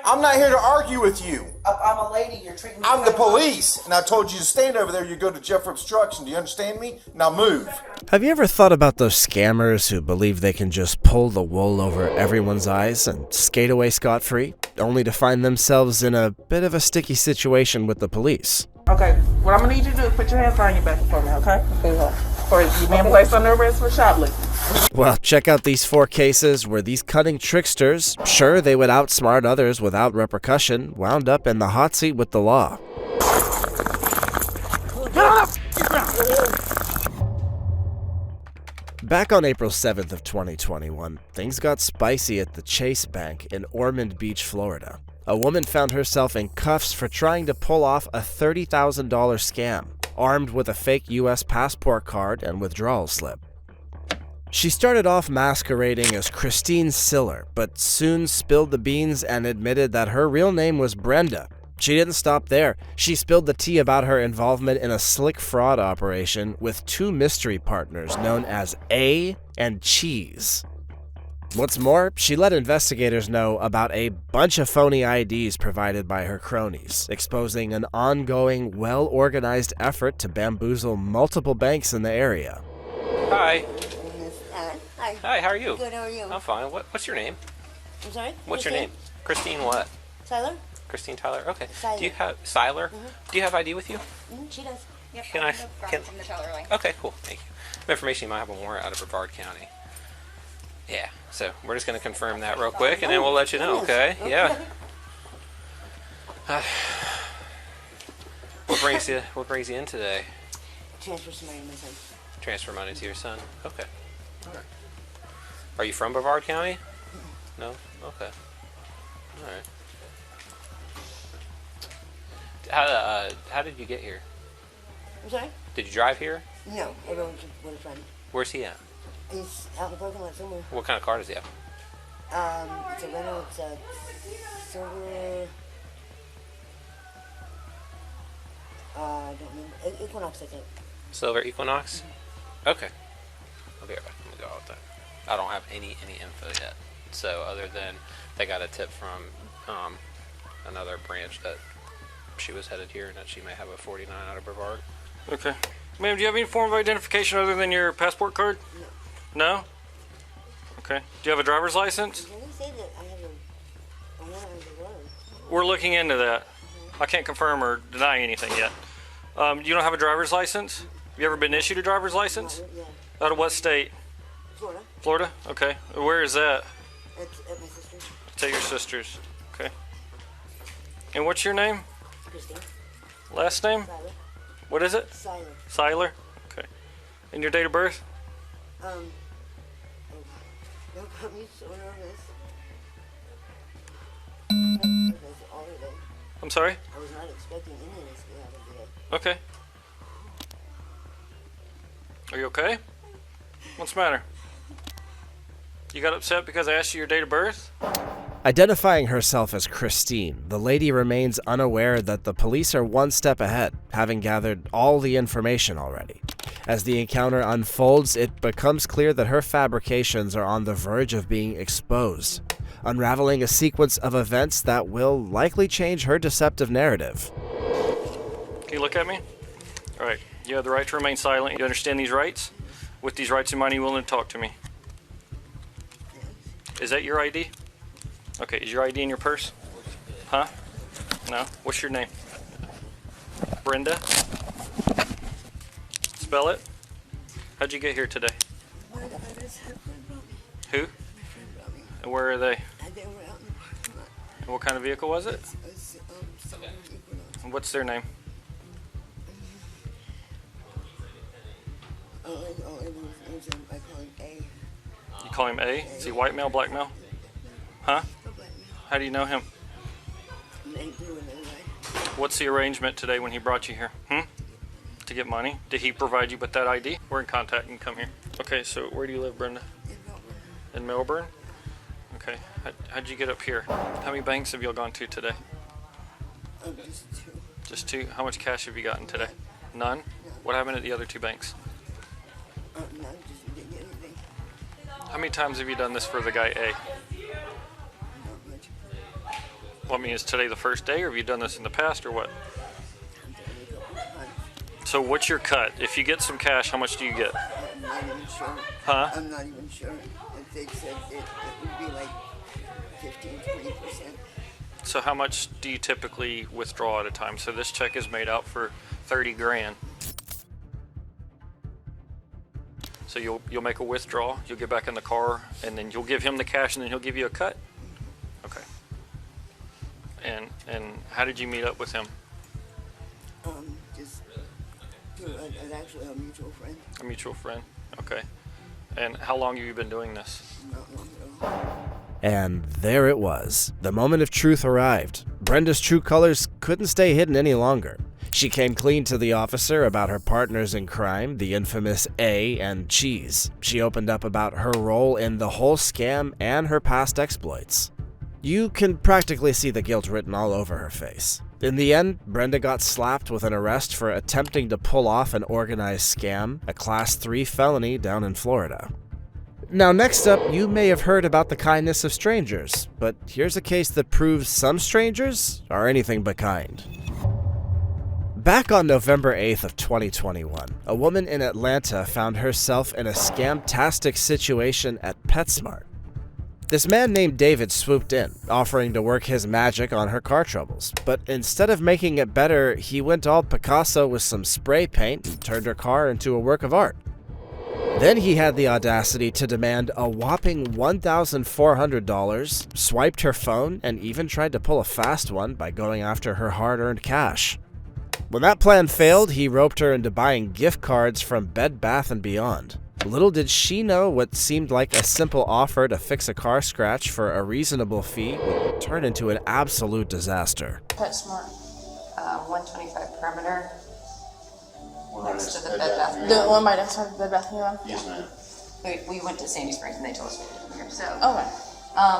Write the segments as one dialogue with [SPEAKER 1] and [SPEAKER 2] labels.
[SPEAKER 1] I'm not here to argue with you.
[SPEAKER 2] I'm a lady. You're treating me.
[SPEAKER 1] I'm the police, and I told you to stand over there. You go to Jeff for obstruction. Do you understand me? Now move.
[SPEAKER 3] Have you ever thought about those scammers who believe they can just pull the wool over everyone's eyes and skate away scot-free, only to find themselves in a bit of a sticky situation with the police?
[SPEAKER 2] Okay, what I'm gonna need you to do is put your hands behind your back for me, okay? Or you being placed under arrest for shoplifting.
[SPEAKER 3] Well, check out these 4 cases where these cunning tricksters, sure they would outsmart others without repercussion, wound up in the hot seat with the law. Back on April 7th of 2021, things got spicy at the Chase Bank in Ormond Beach, Florida. A woman found herself in cuffs for trying to pull off a $30,000 scam, armed with a fake U.S. passport card and withdrawal slip. She started off masquerading as Christine Siller, but soon spilled the beans and admitted that her real name was Brenda. She didn't stop there. She spilled the tea about her involvement in a slick fraud operation with 2 mystery partners known as A and Cheese. What's more, she let investigators know about a bunch of phony IDs provided by her cronies, exposing an ongoing, well-organized effort to bamboozle multiple banks in the area.
[SPEAKER 4] Hi.
[SPEAKER 5] Hi.
[SPEAKER 4] Hi, how are you?
[SPEAKER 5] Good, how are you?
[SPEAKER 4] I'm fine. What's your name?
[SPEAKER 5] I'm sorry?
[SPEAKER 4] What's your name? Christine what?
[SPEAKER 5] Siller?
[SPEAKER 4] Christine Tyler? Okay.
[SPEAKER 5] Siler.
[SPEAKER 4] Do you have Siller? Do you have ID with you?
[SPEAKER 5] She does.
[SPEAKER 6] Yep,
[SPEAKER 4] Can I-
[SPEAKER 6] from the teller line.
[SPEAKER 4] Okay, cool. Thank you. Information you might have a warrant out of Brevard County. Yeah. So we're just going to confirm that real quick, and then we'll let you know. Okay? Yeah. What brings you in today?
[SPEAKER 5] Transfer some money to my son.
[SPEAKER 4] Transfer money to your son. Okay. All right. Are you from Brevard County? No. Okay. All right. How did you get here?
[SPEAKER 5] I'm sorry?
[SPEAKER 4] Did you drive here?
[SPEAKER 5] No, everyone's with a friend.
[SPEAKER 4] Where's he at?
[SPEAKER 5] He's out in the parking lot somewhere.
[SPEAKER 4] What kind of car does he have?
[SPEAKER 5] It's a rental, it's a silver... I don't remember. Equinox, I think.
[SPEAKER 4] Silver Equinox? Okay. I'll be right back. I'm gonna go out with that. I don't have any info yet. So other than they got a tip from another branch that she was headed here and that she may have a 49 out of Brevard.
[SPEAKER 7] Okay. Ma'am, do you have any form of identification other than your passport card? No? Okay. Do you have a driver's license?
[SPEAKER 5] Can you say that I have a road?
[SPEAKER 7] We're looking into that. I can't confirm or deny anything yet. You don't have a driver's license? Have you ever been issued a driver's license?
[SPEAKER 5] Yeah.
[SPEAKER 7] Out of what state?
[SPEAKER 5] Florida.
[SPEAKER 7] Florida? Okay. Where is that?
[SPEAKER 5] It's at my sister's.
[SPEAKER 7] It's at your sister's. Okay. And what's your name?
[SPEAKER 5] Christine.
[SPEAKER 7] Last name?
[SPEAKER 5] Siller.
[SPEAKER 7] What is it?
[SPEAKER 5] Siller.
[SPEAKER 7] Siler? Okay. And your date of birth?
[SPEAKER 5] Don't put me so nervous. All of them.
[SPEAKER 7] I'm sorry?
[SPEAKER 5] I was not expecting any of this to happen today.
[SPEAKER 7] Okay. Are you okay? What's the matter? You got upset because I asked you your date of birth?
[SPEAKER 3] Identifying herself as Christine, the lady remains unaware that the police are one step ahead, having gathered all the information already. As the encounter unfolds, it becomes clear that her fabrications are on the verge of being exposed, unraveling a sequence of events that will likely change her deceptive narrative.
[SPEAKER 7] Can you look at me? All right. You have the right to remain silent. You understand these rights? With these rights in mind, are you willing to talk to me? Is that your ID? Okay, is your ID in your purse? Huh? No? What's your name? Brenda? Spell it? How'd you get here today? Who? And where are they? And what kind of vehicle was it? And what's their name?
[SPEAKER 5] I call him A.
[SPEAKER 7] You call him A? Is he white male, black male? Huh? How do you know him? What's the arrangement today when he brought you here? To get money? Did he provide you with that ID? We're in contact and come here. Okay, so where do you live, Brenda? In Melbourne? Okay. How'd you get up here? How many banks have y'all gone to today?
[SPEAKER 5] Just two.
[SPEAKER 7] Just 2? How much cash have you gotten today? None? What happened at the other 2 banks?
[SPEAKER 5] None, just didn't get anything.
[SPEAKER 7] How many times have you done this for the guy A?
[SPEAKER 5] Not much.
[SPEAKER 7] Well, I mean, is today the first day, or have you done this in the past, or what? So what's your cut? If you get some cash, how much do you get?
[SPEAKER 6] I'm not even sure.
[SPEAKER 7] Huh?
[SPEAKER 6] I'm not even sure. If they said it would be like 15-20%.
[SPEAKER 7] So how much do you typically withdraw at a time? So this check is made out for 30 grand. So you'll make a withdrawal, you'll get back in the car, and then you'll give him the cash, and then he'll give you a cut? Okay. And how did you meet up with him?
[SPEAKER 6] Just actually a mutual friend.
[SPEAKER 7] A mutual friend? Okay. And how long have you been doing this?
[SPEAKER 6] Not long ago.
[SPEAKER 3] And there it was. The moment of truth arrived. Brenda's true colors couldn't stay hidden any longer. She came clean to the officer about her partners in crime, the infamous A and Cheese. She opened up about her role in the whole scam and her past exploits. You can practically see the guilt written all over her face. In the end, Brenda got slapped with an arrest for attempting to pull off an organized scam, a Class 3 felony down in Florida. Now next up, you may have heard about the kindness of strangers, but here's a case that proves some strangers are anything but kind. Back on November 8th of 2021, a woman in Atlanta found herself in a scamtastic situation at PetSmart. This man named David swooped in, offering to work his magic on her car troubles, but instead of making it better, he went all Picasso with some spray paint and turned her car into a work of art. Then he had the audacity to demand a whopping $1,400, swiped her phone, and even tried to pull a fast one by going after her hard-earned cash. When that plan failed, he roped her into buying gift cards from Bed Bath & Beyond. Little did she know what seemed like a simple offer to fix a car scratch for a reasonable fee would turn into an absolute disaster.
[SPEAKER 8] PetSmart, 125 perimeter, next to the Bed
[SPEAKER 2] The
[SPEAKER 8] Bath.
[SPEAKER 2] one by next to Bed Bath & Beyond?
[SPEAKER 8] Yes, ma'am. We went to Sandy Springs and they told us we didn't here. So,
[SPEAKER 2] Okay.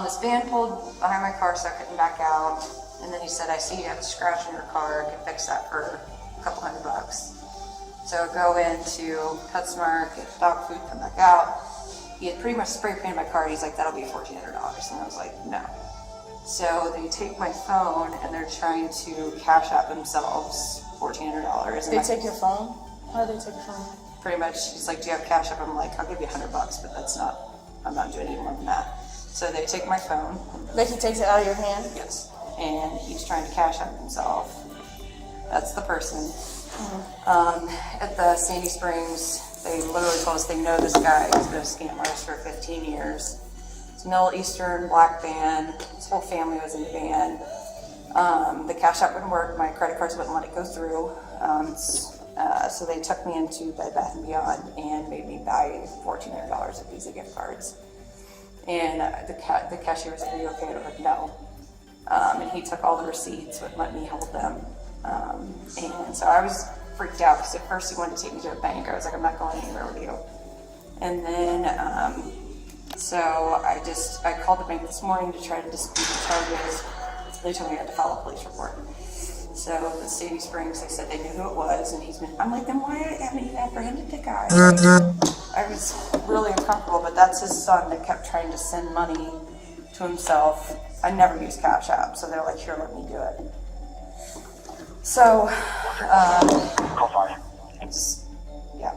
[SPEAKER 8] this van pulled behind my car so I couldn't back out. And then he said, I see you have a scratch in your car, I can fix that for a couple $100. So I go into PetSmart, get dog food, come back out. He had pretty much spray painted my car, and he's like, that'll be $1,400. And I was like, no. So they take my phone, and they're trying to cash out themselves $1,400.
[SPEAKER 2] They take your phone? How do they take your phone?
[SPEAKER 8] Pretty much, he's like, do you have cash up? I'm like, I'll give you $100, but I'm not doing any more than that. So they take my phone.
[SPEAKER 2] Like he takes it out of your hand?
[SPEAKER 8] Yes. And he's trying to cash out himself. That's the person. At the Sandy Springs, they literally told us they know this guy. He's been a scam artist for 15 years. It's a Middle Eastern black van. His whole family was in the van. The cash out wouldn't work. My credit cards wouldn't let it go through. So they took me into Bed Bath & Beyond and made me buy $1,400 of Visa gift cards. And the cashier was like, are you okay? I was like, no. And he took all the receipts, wouldn't let me hold them. And so I was freaked out because at first he wanted to take me to a bank. I was like, I'm not going anywhere with you. And then, so I called the bank this morning to try to dispute the charges. They told me I had to file a police report. So the Sandy Springs, they said they knew who it was, and I'm like, then why haven't you apprehended the guy? I was really uncomfortable, but that's his son that kept trying to send money to himself. I never use Cash App, so they're like, here, let me do it. So, yeah.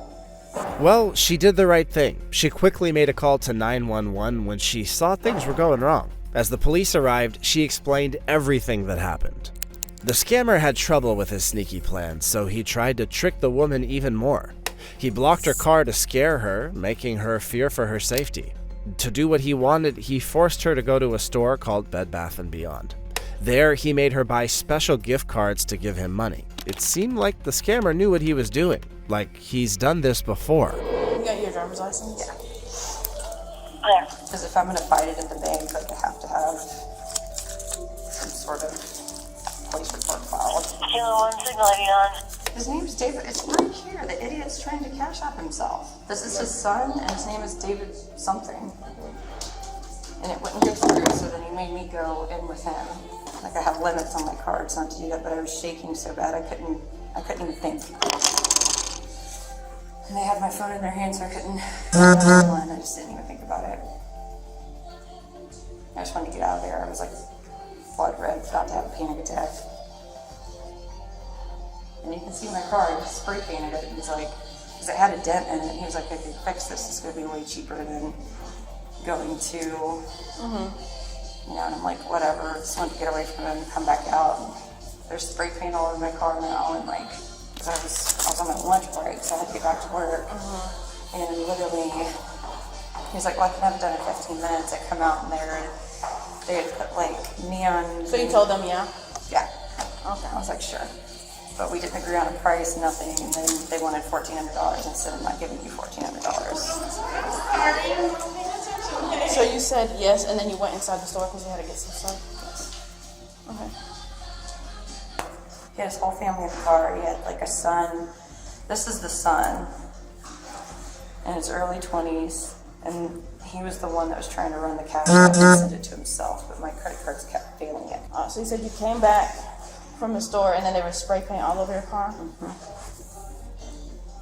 [SPEAKER 3] Well, she did the right thing. She quickly made a call to 911 when she saw things were going wrong. As the police arrived, she explained everything that happened. The scammer had trouble with his sneaky plan, so he tried to trick the woman even more. He blocked her car to scare her, making her fear for her safety. To do what he wanted, he forced her to go to a store called Bed Bath & Beyond. There, he made her buy special gift cards to give him money. It seemed like the scammer knew what he was doing, like he's done this before.
[SPEAKER 2] You got your driver's license?
[SPEAKER 8] Yeah. Because if I'm going to fight it at the bank, like, I have to have some sort of police report filed.
[SPEAKER 9] Kilo 1, signal 89.
[SPEAKER 8] His name's David. It's right here. The idiot's trying to cash out himself. This is his son, and his name is David something. And it wouldn't go through, so then he made me go in with him. Like, I have limits on my cards not to do that, but I was shaking so bad I couldn't even think. And they had my phone in their hands, so I couldn't. I just didn't even think about it. I just wanted to get out of there. I was like blood red, about to have a panic attack. And you can see my car, I spray painted it. He's like, because it had a dent in it, he was like, I could fix this, it's gonna be way cheaper than going to, you know, and I'm like, whatever, just wanted to get away from it and come back out. And there's spray paint all over my car now, and like, because I was on my lunch break, so I had to get back to work. And literally, he was like, well, I can have it done in 15 minutes. I come out and they had put like neon.
[SPEAKER 2] So you told them, yeah?
[SPEAKER 8] Yeah. Okay. I was like, sure. But we didn't agree on a price, nothing, and then they wanted $1,400 instead of not giving you $1,400.
[SPEAKER 2] So you said yes, and then you went inside the store because you had to get some stuff? Yes. Okay.
[SPEAKER 8] He had his whole family in the car. He had like a son. This is the son in his early 20s, and he was the one that was trying to run the cash out and send it to himself, but my credit cards kept failing it.
[SPEAKER 2] So you said you came back from the store and then there was spray paint all over your car?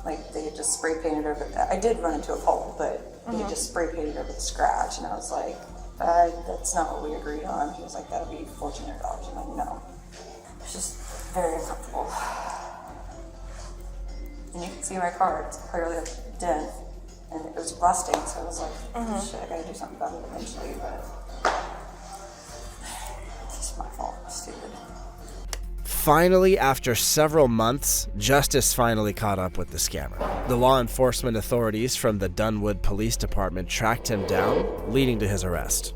[SPEAKER 8] Like they had just spray painted over that. I did run into a pole, but they had just spray painted over the scratch, and I was like, that's not what we agreed on. He was like, that'll be $1,400. I'm like, no. It's just very uncomfortable. And you can see my car, it's clearly a dent, and it was rusting, so I was like, shit, I gotta do something about it eventually, but it's just my fault, I'm stupid.
[SPEAKER 3] Finally, after several months, justice finally caught up with the scammer. The law enforcement authorities from the Dunwood Police Department tracked him down, leading to his arrest.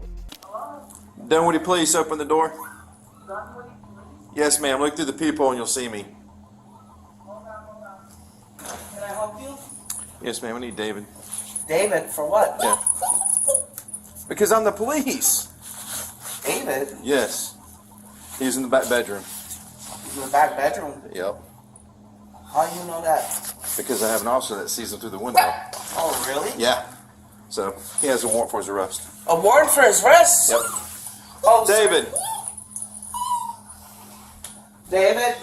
[SPEAKER 1] Dunwoody Police, open the door. Yes, ma'am. Look through the peephole and you'll see me.
[SPEAKER 10] Can I help you?
[SPEAKER 1] Yes, ma'am. I need David.
[SPEAKER 10] David, for what?
[SPEAKER 1] Yeah. Because I'm the police.
[SPEAKER 10] David?
[SPEAKER 1] Yes. He's in the back bedroom.
[SPEAKER 10] He's in the back bedroom?
[SPEAKER 1] Yep.
[SPEAKER 10] How do you know that?
[SPEAKER 1] Because I have an officer that sees him through the window.
[SPEAKER 10] Oh, really?
[SPEAKER 1] Yeah. So he has a warrant for his arrest.
[SPEAKER 10] A warrant for his arrest?
[SPEAKER 1] Yep.
[SPEAKER 10] Oh,
[SPEAKER 1] David.
[SPEAKER 10] David?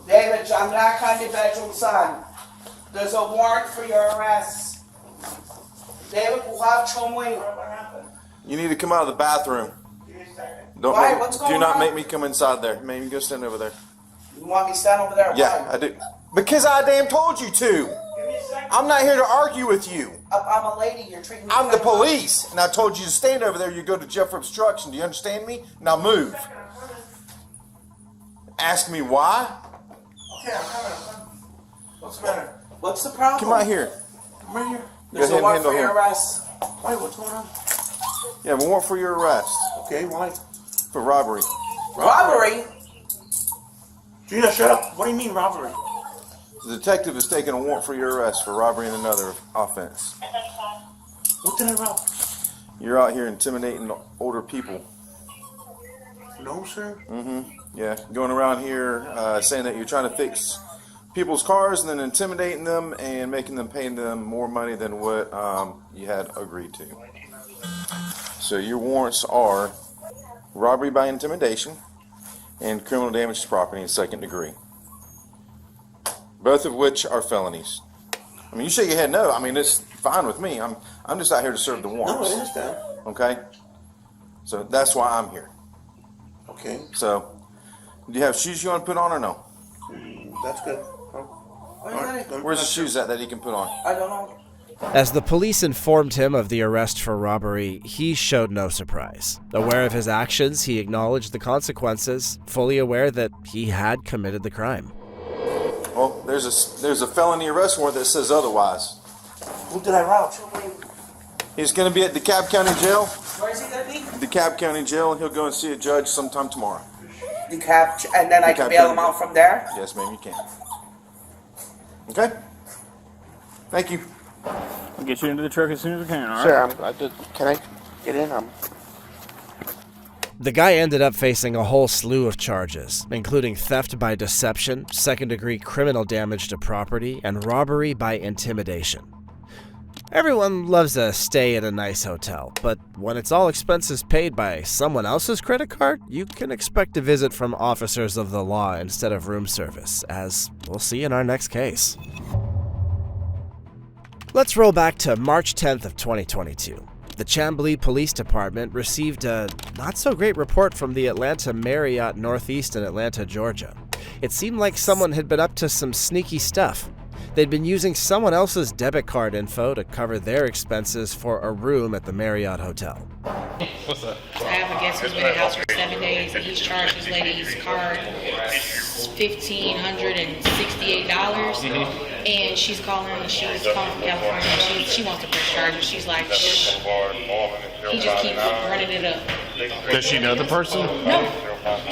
[SPEAKER 10] David, I'm back on your bedroom, son. There's a warrant for your arrest. David, what happened?
[SPEAKER 1] You need to come out of the bathroom. Don't
[SPEAKER 10] Why?
[SPEAKER 1] make-
[SPEAKER 10] What's
[SPEAKER 1] do
[SPEAKER 10] going
[SPEAKER 1] not
[SPEAKER 10] on?
[SPEAKER 1] make me come inside there. Make me go stand over there.
[SPEAKER 10] You want me to stand over there?
[SPEAKER 1] Yeah,
[SPEAKER 10] Why?
[SPEAKER 1] I do. Because I damn told you to.
[SPEAKER 10] Give me a second.
[SPEAKER 1] I'm not here to argue with you.
[SPEAKER 10] I'm a lady. You're treating me
[SPEAKER 1] I'm the
[SPEAKER 10] like-
[SPEAKER 1] police, and I told you to stand over there. You go to jail for obstruction. Do you understand me? Now move. Ask me why?
[SPEAKER 10] Okay, I'm coming. What's the matter? What's the problem?
[SPEAKER 1] Come right here.
[SPEAKER 10] Come right here.
[SPEAKER 1] Go
[SPEAKER 10] There's
[SPEAKER 1] ahead
[SPEAKER 10] a warrant
[SPEAKER 1] and
[SPEAKER 10] for
[SPEAKER 1] handle
[SPEAKER 10] your
[SPEAKER 1] him.
[SPEAKER 10] arrest. Why? What's going on?
[SPEAKER 1] You have a warrant for your arrest
[SPEAKER 10] Okay, why?
[SPEAKER 1] for robbery.
[SPEAKER 10] Robbery? Gina, shut up. What do you mean robbery?
[SPEAKER 1] The detective has taken a warrant for your arrest for robbery and another offense.
[SPEAKER 10] What did I rob?
[SPEAKER 1] You're out here intimidating older people.
[SPEAKER 10] No, sir.
[SPEAKER 1] Yeah, going around here saying that you're trying to fix people's cars and then intimidating them and making them pay them more money than what you had agreed to. So your warrants are robbery by intimidation and criminal damage to property in second degree. Both of which are felonies. I mean, you shake your head no. I mean, it's fine with me. I'm just out here to serve the
[SPEAKER 10] No,
[SPEAKER 1] warrants.
[SPEAKER 10] I understand.
[SPEAKER 1] Okay? So that's why I'm here.
[SPEAKER 10] Okay,
[SPEAKER 1] So, do you have shoes you want to put on or no?
[SPEAKER 10] that's good.
[SPEAKER 1] Where's the shoes that he can put on?
[SPEAKER 10] I don't know.
[SPEAKER 3] As the police informed him of the arrest for robbery, he showed no surprise. Aware of his actions, he acknowledged the consequences, fully aware that he had committed the crime.
[SPEAKER 1] Well, there's a felony arrest warrant that says otherwise.
[SPEAKER 10] Who did I rob?
[SPEAKER 1] He's going to be at DeKalb County Jail.
[SPEAKER 10] Where is he going to be?
[SPEAKER 1] DeKalb County Jail, and he'll go and see a judge sometime tomorrow.
[SPEAKER 10] And then I can
[SPEAKER 1] DeKalb
[SPEAKER 10] bail
[SPEAKER 1] County
[SPEAKER 10] him out from there?
[SPEAKER 1] Yes, ma'am, you can. Okay? Thank you.
[SPEAKER 11] We'll get you into the truck as soon as we can, all right?
[SPEAKER 10] Sure, can I get in?
[SPEAKER 3] The guy ended up facing a whole slew of charges, including theft by deception, second-degree criminal damage to property, and robbery by intimidation. Everyone loves a stay at a nice hotel, but when it's all expenses paid by someone else's credit card, you can expect a visit from officers of the law instead of room service, as we'll see in our next case. Let's roll back to March 10th of 2022. The Chamblee Police Department received a not-so-great report from the Atlanta Marriott Northeast in Atlanta, Georgia. It seemed like someone had been up to some sneaky stuff. They'd been using someone else's debit card info to cover their expenses for a room at the Marriott Hotel.
[SPEAKER 7] What's up?
[SPEAKER 2] I have a guest who's been in the house for 7 days, and he's charged this lady's card $1,568. And she's calling from California. She wants to press charges. She's like, shh. He just keeps running it up.
[SPEAKER 11] Does she know the person?
[SPEAKER 2] No.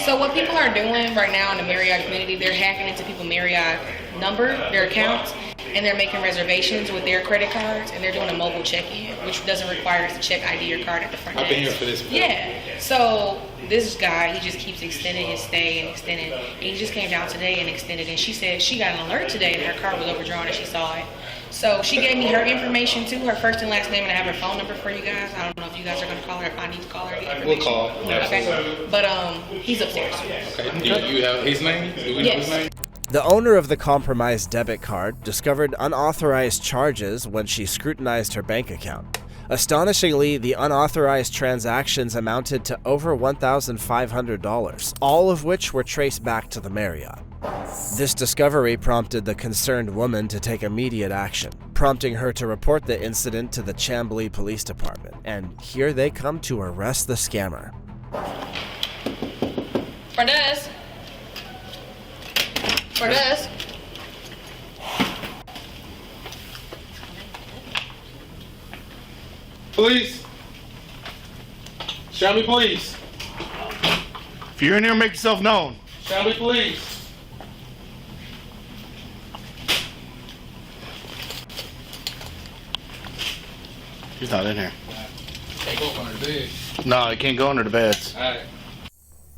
[SPEAKER 2] So what people are doing right now in the Marriott community, they're hacking into people's Marriott number, their accounts, and they're making reservations with their credit cards, and they're doing a mobile check-in, which doesn't require us to check ID or card at the front desk.
[SPEAKER 12] I've been here for this.
[SPEAKER 2] Yeah. So this guy, he just keeps extending his stay and extending. And he just came down today and extended. And she said she got an alert today that her card was overdrawn and she saw it. So she gave me her information too, her first and last name, and I have her phone number for you guys. I don't know if you guys are going to call her, if I need to call her.
[SPEAKER 12] We'll call.
[SPEAKER 2] Okay. But he's upstairs.
[SPEAKER 12] Okay. Do you have his name? Do we know his name?
[SPEAKER 3] The owner of the compromised debit card discovered unauthorized charges when she scrutinized her bank account. Astonishingly, the unauthorized transactions amounted to over $1,500, all of which were traced back to the Marriott. This discovery prompted the concerned woman to take immediate action, prompting her to report the incident to the Chamblee Police Department, and here they come to arrest the scammer.
[SPEAKER 2] Fernandez. Fernandez.
[SPEAKER 12] Police. Shelby Police.
[SPEAKER 11] If you're in here, make yourself known.
[SPEAKER 12] Shelby Police.
[SPEAKER 11] He's not in here.
[SPEAKER 12] Can't go under the bed.
[SPEAKER 11] No, he can't go under the beds.
[SPEAKER 12] All right.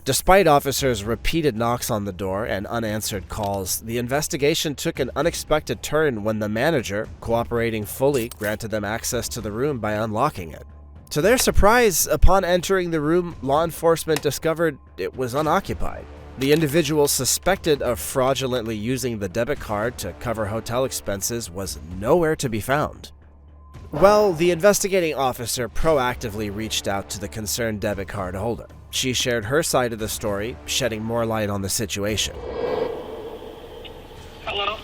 [SPEAKER 3] Despite officers' repeated knocks on the door and unanswered calls, the investigation took an unexpected turn when the manager, cooperating fully, granted them access to the room by unlocking it. To their surprise, upon entering the room, law enforcement discovered it was unoccupied. The individual suspected of fraudulently using the debit card to cover hotel expenses was nowhere to be found. Well, the investigating officer proactively reached out to the concerned debit card holder. She shared her side of the story, shedding more light on the situation.
[SPEAKER 9] Hello?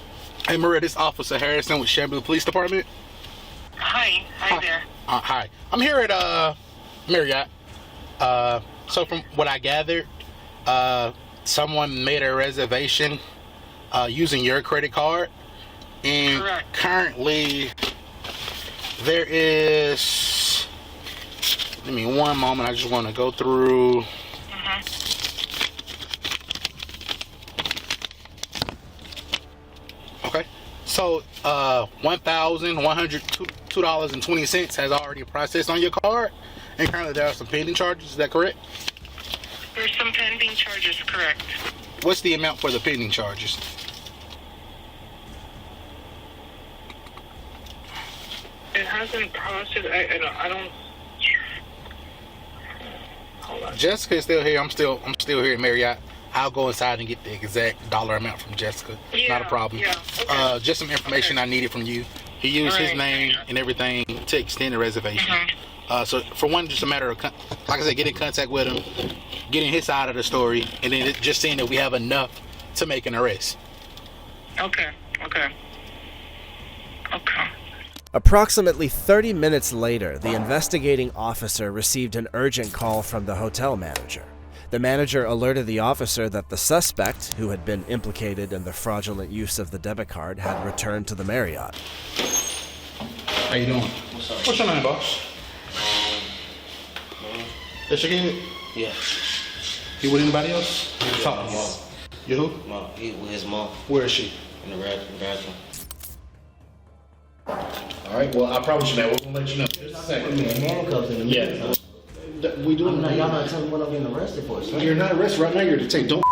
[SPEAKER 11] Hey, Maria, this Officer Harrison with Chamblee Police Department.
[SPEAKER 9] Hi. Hi there.
[SPEAKER 11] Hi. I'm here at Marriott. So from what I gathered, someone made a reservation using your credit card. And
[SPEAKER 9] Correct.
[SPEAKER 11] Currently, there is... Give me one moment. I just want to go through... Okay. So, $1,102.20 has already processed on your card. And currently there are some pending charges. Is that correct?
[SPEAKER 9] There's some pending charges, correct.
[SPEAKER 11] What's the amount for the pending charges?
[SPEAKER 9] It hasn't processed. I don't. Hold on.
[SPEAKER 11] Jessica is still here. I'm still here at Marriott. I'll go inside and get the exact dollar amount from Jessica.
[SPEAKER 9] Yeah,
[SPEAKER 11] Not a problem.
[SPEAKER 9] yeah, okay.
[SPEAKER 11] Just some information I needed from you. He used his name and everything to extend the reservation. So for one, just a matter of, like I said, get in contact with him, getting his side of the story, and then just seeing that we have enough to make an arrest.
[SPEAKER 9] Okay.
[SPEAKER 3] Approximately 30 minutes later, the investigating officer received an urgent call from the hotel manager. The manager alerted the officer that the suspect, who had been implicated in the fraudulent use of the debit card, had returned to the Marriott.
[SPEAKER 11] How you doing? What's your name, boss? That's your kid?
[SPEAKER 13] Yeah.
[SPEAKER 11] You with anybody else? Talk to me. You who?
[SPEAKER 13] Mom. He with his mom.
[SPEAKER 11] Where is she?
[SPEAKER 13] In the bathroom.
[SPEAKER 11] All right. Well, I promise you, man. We're gonna let you know. Just a second.
[SPEAKER 5] Handcuffs in the middle.
[SPEAKER 11] We do.
[SPEAKER 5] Y'all not telling me what I'm getting arrested for, sir.
[SPEAKER 11] You're not arrested right now. You're detained. Don't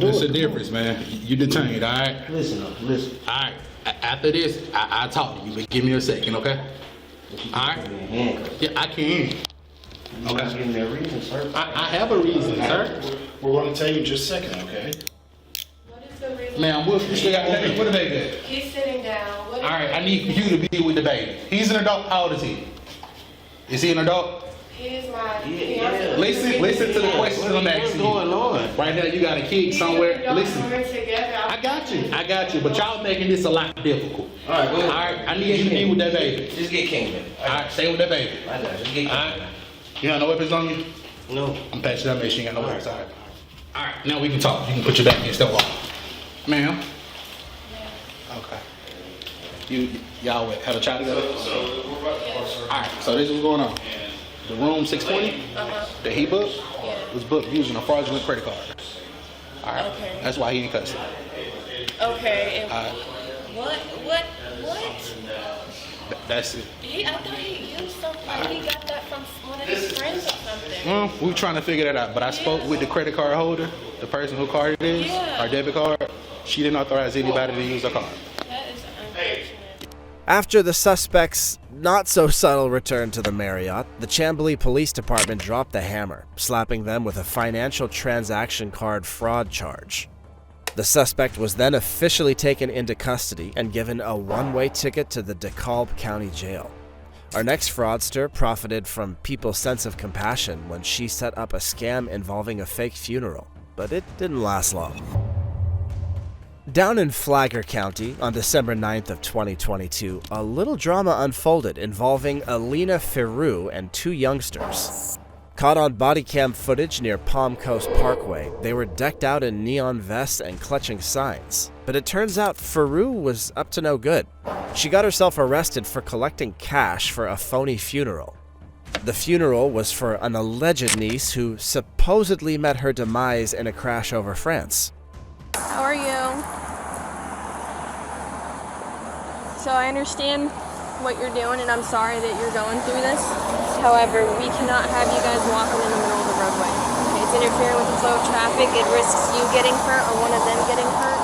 [SPEAKER 11] do
[SPEAKER 12] There's
[SPEAKER 11] it.
[SPEAKER 12] a difference, man. You detained, all right?
[SPEAKER 5] Listen.
[SPEAKER 12] All right. After this, I talk to you, but give me a second, okay? All right? Yeah, I can.
[SPEAKER 5] You're not giving me a reason, sir.
[SPEAKER 12] I have a reason, sir.
[SPEAKER 11] We're going to tell you in just a second, okay?
[SPEAKER 2] What is the reason?
[SPEAKER 12] Ma'am, what the baby at?
[SPEAKER 2] He's sitting down.
[SPEAKER 12] All right, I need you to be with the baby. He's an adult. How old is he? Is he an adult?
[SPEAKER 2] He is my
[SPEAKER 12] Listen to the questions I'm asking.
[SPEAKER 13] What's going on?
[SPEAKER 12] Right now, you got a kid somewhere. Listen. I got you. But y'all making this a lot difficult.
[SPEAKER 13] All right, go ahead.
[SPEAKER 12] All right, I need you to be with that baby.
[SPEAKER 13] Just get Kingman.
[SPEAKER 12] All right, stay with that baby.
[SPEAKER 13] I know. Just get Kingman.
[SPEAKER 12] All right. You got no weapons on you?
[SPEAKER 13] No.
[SPEAKER 12] I'm patching that, make sure you ain't got no weapons. All right. All right, now we can talk. You can put your back against that wall. Ma'am? Okay. Y'all have a child together? All right, so this is what's going on. The room 620 that he booked was booked using a fraudulent credit card. All right, that's why he in custody.
[SPEAKER 2] Okay.
[SPEAKER 12] All right.
[SPEAKER 2] What?
[SPEAKER 12] That's it.
[SPEAKER 2] I thought he used something. He got that from one of his friends or something.
[SPEAKER 12] Well, we were trying to figure that out, but I spoke with the credit card holder, the person who card it is, our debit card. She didn't authorize anybody to use her card.
[SPEAKER 2] That is unfortunate.
[SPEAKER 3] After the suspect's not-so-subtle return to the Marriott, the Chamblee Police Department dropped the hammer, slapping them with a financial transaction card fraud charge. The suspect was then officially taken into custody and given a one-way ticket to the DeKalb County Jail. Our next fraudster profited from people's sense of compassion when she set up a scam involving a fake funeral, but it didn't last long. Down in Flagler County on December 9th of 2022, a little drama unfolded involving Alina Ferru and two youngsters. Caught on body cam footage near Palm Coast Parkway, they were decked out in neon vests and clutching signs. But it turns out Ferru was up to no good. She got herself arrested for collecting cash for a phony funeral. The funeral was for an alleged niece who supposedly met her demise in a crash over France.
[SPEAKER 14] How are you? So I understand what you're doing, and I'm sorry that you're going through this. However, we cannot have you guys walking in the middle of the roadway. Okay, it's interfering with the flow of traffic. It risks you getting hurt or one of them getting hurt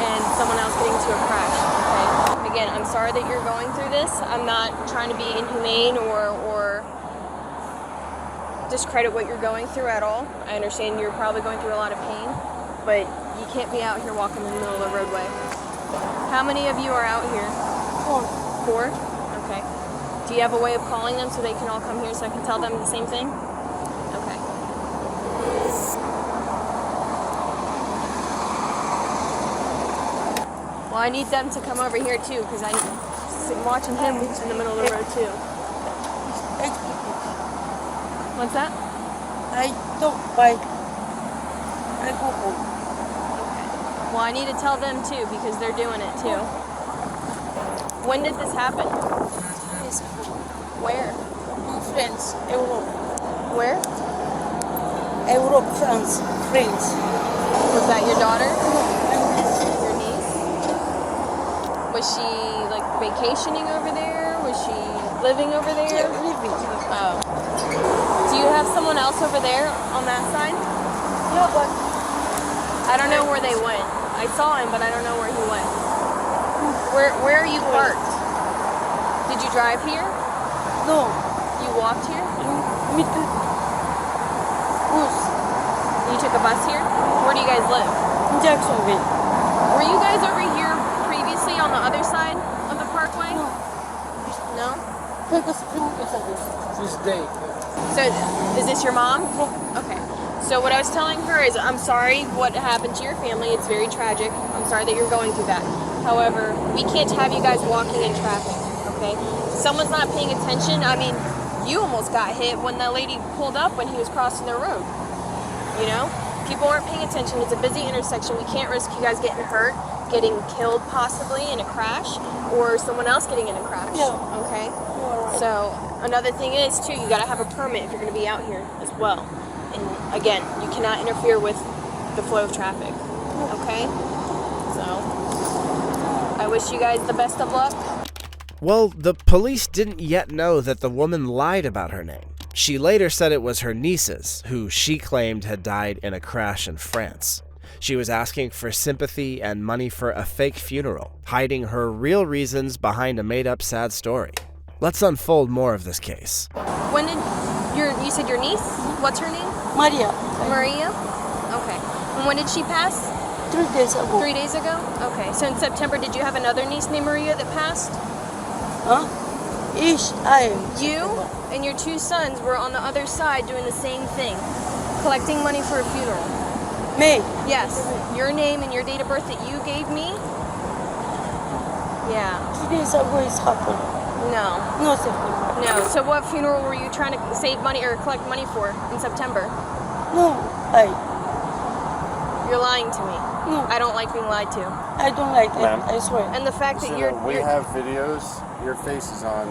[SPEAKER 14] and someone else getting into a crash. Okay? Again, I'm sorry that you're going through this. I'm not trying to be inhumane or discredit what you're going through at all. I understand you're probably going through a lot of pain, but you can't be out here walking in the middle of the roadway. How many of you are out here? 4? Okay. Do you have a way of calling them so they can all come here so I can tell them the same thing? Okay. Well, I need them to come over here too because I'm watching him in the middle of the road too. What's that?
[SPEAKER 5] I don't buy. I go home.
[SPEAKER 14] Well, I need to tell them too because they're doing it too. When did this happen? Where?
[SPEAKER 5] France, Europe.
[SPEAKER 14] Where?
[SPEAKER 5] Europe, France, France.
[SPEAKER 14] Was that your daughter? Your niece? Was she like vacationing over there? Was she living over there?
[SPEAKER 5] Yeah, living.
[SPEAKER 14] Oh. Do you have someone else over there on that side?
[SPEAKER 5] Yeah, but
[SPEAKER 14] I don't know where they went. I saw him, but I don't know where he went. Where are you parked? Did you drive here?
[SPEAKER 5] no.
[SPEAKER 14] You walked here?
[SPEAKER 5] Me too. Bus.
[SPEAKER 14] You took a bus here? Where do you guys live?
[SPEAKER 5] Jacksonville.
[SPEAKER 14] Were you guys over here previously on the other side of the parkway? No?
[SPEAKER 5] This day.
[SPEAKER 14] So, is this your mom? Okay. So what I was telling her is, I'm sorry what happened to your family. It's very tragic. I'm sorry that you're going through that. However, we can't have you guys walking in traffic, okay? Someone's not paying attention. I mean, you almost got hit when that lady pulled up when he was crossing the road. You know? People aren't paying attention. It's a busy intersection. We can't risk you guys getting hurt, getting killed possibly in a crash, or someone else getting in a crash, okay? So another thing is, too, you gotta have a permit if you're gonna be out here as well. And again, you cannot interfere with the flow of traffic, okay? So, I wish you guys the best of luck.
[SPEAKER 3] Well, the police didn't yet know that the woman lied about her name. She later said it was her niece's, who she claimed had died in a crash in France. She was asking for sympathy and money for a fake funeral, hiding her real reasons behind a made-up sad story. Let's unfold more of this case.
[SPEAKER 14] When did you said your niece? What's her name?
[SPEAKER 5] Maria.
[SPEAKER 14] Maria? Okay. And when did she pass?
[SPEAKER 5] 3 days ago.
[SPEAKER 14] 3 days ago? Okay. So in September, did you have another niece named Maria that passed?
[SPEAKER 5] Huh?
[SPEAKER 14] You and your two sons were on the other side doing the same thing, collecting money for a funeral.
[SPEAKER 5] Me?
[SPEAKER 14] Yes. Your name and your date of birth that you gave me? Yeah.
[SPEAKER 5] 2 days ago it's happened.
[SPEAKER 14] No.
[SPEAKER 5] No, September.
[SPEAKER 14] No. So what funeral were you trying to save money or collect money for in September?
[SPEAKER 5] No,
[SPEAKER 14] You're lying to me.
[SPEAKER 5] No.
[SPEAKER 14] I don't like being lied to.
[SPEAKER 5] I don't like it,
[SPEAKER 1] Ma'am.
[SPEAKER 5] I swear.
[SPEAKER 14] And the fact that
[SPEAKER 1] We
[SPEAKER 14] you're
[SPEAKER 1] have videos. Your face is on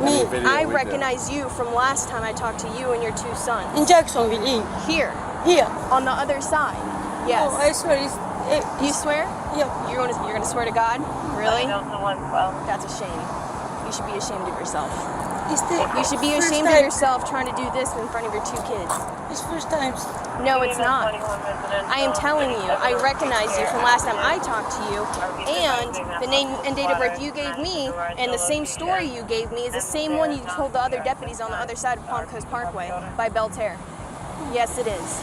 [SPEAKER 5] Me.
[SPEAKER 1] any video
[SPEAKER 14] I
[SPEAKER 1] we do.
[SPEAKER 14] recognize you from last time I talked to you and your two sons.
[SPEAKER 5] In Jacksonville,
[SPEAKER 14] Here.
[SPEAKER 5] Here.
[SPEAKER 14] On the other side. Yes.
[SPEAKER 5] No, I swear
[SPEAKER 14] You swear?
[SPEAKER 5] Yeah.
[SPEAKER 14] You're gonna swear to God? Really? That's a shame. You should be ashamed of yourself. You should be ashamed of yourself trying to do this in front of your two kids.
[SPEAKER 5] It's first time.
[SPEAKER 14] No, it's not. I am telling you, I recognize you from last time I talked to you, and the name and date of birth you gave me, and the same story you gave me is the same one you told the other deputies on the other side of Palm Coast Parkway by Belterre. Yes, it is.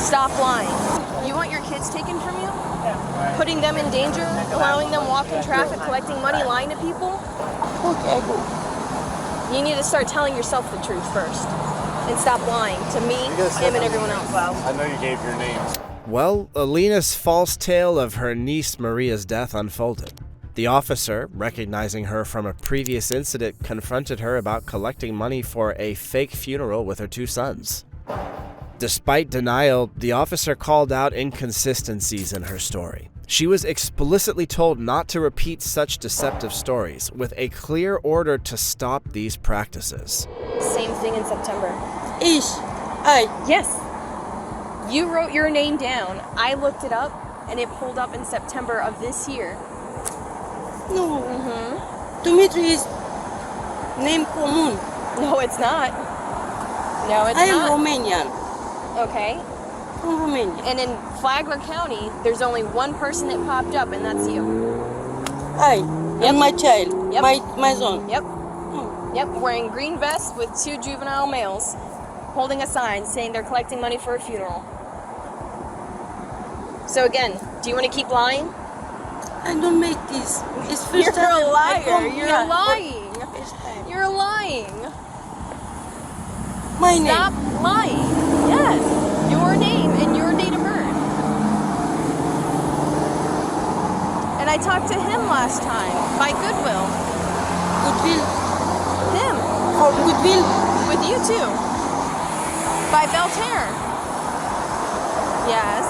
[SPEAKER 14] Stop lying. You want your kids taken from you? Putting them in danger, allowing them walk in traffic, collecting money, lying to people?
[SPEAKER 5] Okay, go.
[SPEAKER 14] You need to start telling yourself the truth first. And stop lying to me, him, and everyone else.
[SPEAKER 1] I know you gave your names.
[SPEAKER 3] Well, Alina's false tale of her niece Maria's death unfolded. The officer, recognizing her from a previous incident, confronted her about collecting money for a fake funeral with her two sons. Despite denial, the officer called out inconsistencies in her story. She was explicitly told not to repeat such deceptive stories, with a clear order to stop these practices.
[SPEAKER 14] Same thing in September.
[SPEAKER 5] Yes.
[SPEAKER 14] You wrote your name down. I looked it up, and it pulled up in September of this year.
[SPEAKER 5] No. Dimitri is name common.
[SPEAKER 14] No, it's not. No, it's
[SPEAKER 5] I am
[SPEAKER 14] not.
[SPEAKER 5] Romanian.
[SPEAKER 14] Okay.
[SPEAKER 5] From Romania.
[SPEAKER 14] And in Flagler County, there's only one person that popped up, and that's you.
[SPEAKER 5] And my child.
[SPEAKER 14] Yep.
[SPEAKER 5] My son.
[SPEAKER 14] Yep. Yep, wearing green vests with two juvenile males, holding a sign saying they're collecting money for a funeral. So again, do you want to keep lying?
[SPEAKER 5] I don't make this. It's first
[SPEAKER 14] You're
[SPEAKER 5] time
[SPEAKER 14] a
[SPEAKER 5] I
[SPEAKER 14] liar.
[SPEAKER 5] come
[SPEAKER 14] You're
[SPEAKER 5] here.
[SPEAKER 14] lying.
[SPEAKER 5] First time.
[SPEAKER 14] You're lying.
[SPEAKER 5] My name.
[SPEAKER 14] Stop lying. Yes, your name and your date of birth. And I talked to him last time by Goodwill.
[SPEAKER 5] Goodwill.
[SPEAKER 14] Him.
[SPEAKER 5] For Goodwill.
[SPEAKER 14] With you too. By Belterre. Yes.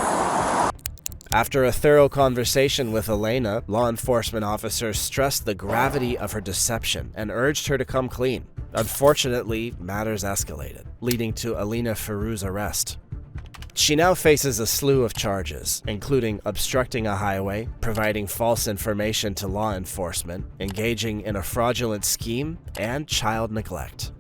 [SPEAKER 3] After a thorough conversation with Elena, law enforcement officers stressed the gravity of her deception and urged her to come clean. Unfortunately, matters escalated, leading to Elena Ferru's arrest. She now faces a slew of charges, including obstructing a highway, providing false information to law enforcement, engaging in a fraudulent scheme, and child neglect.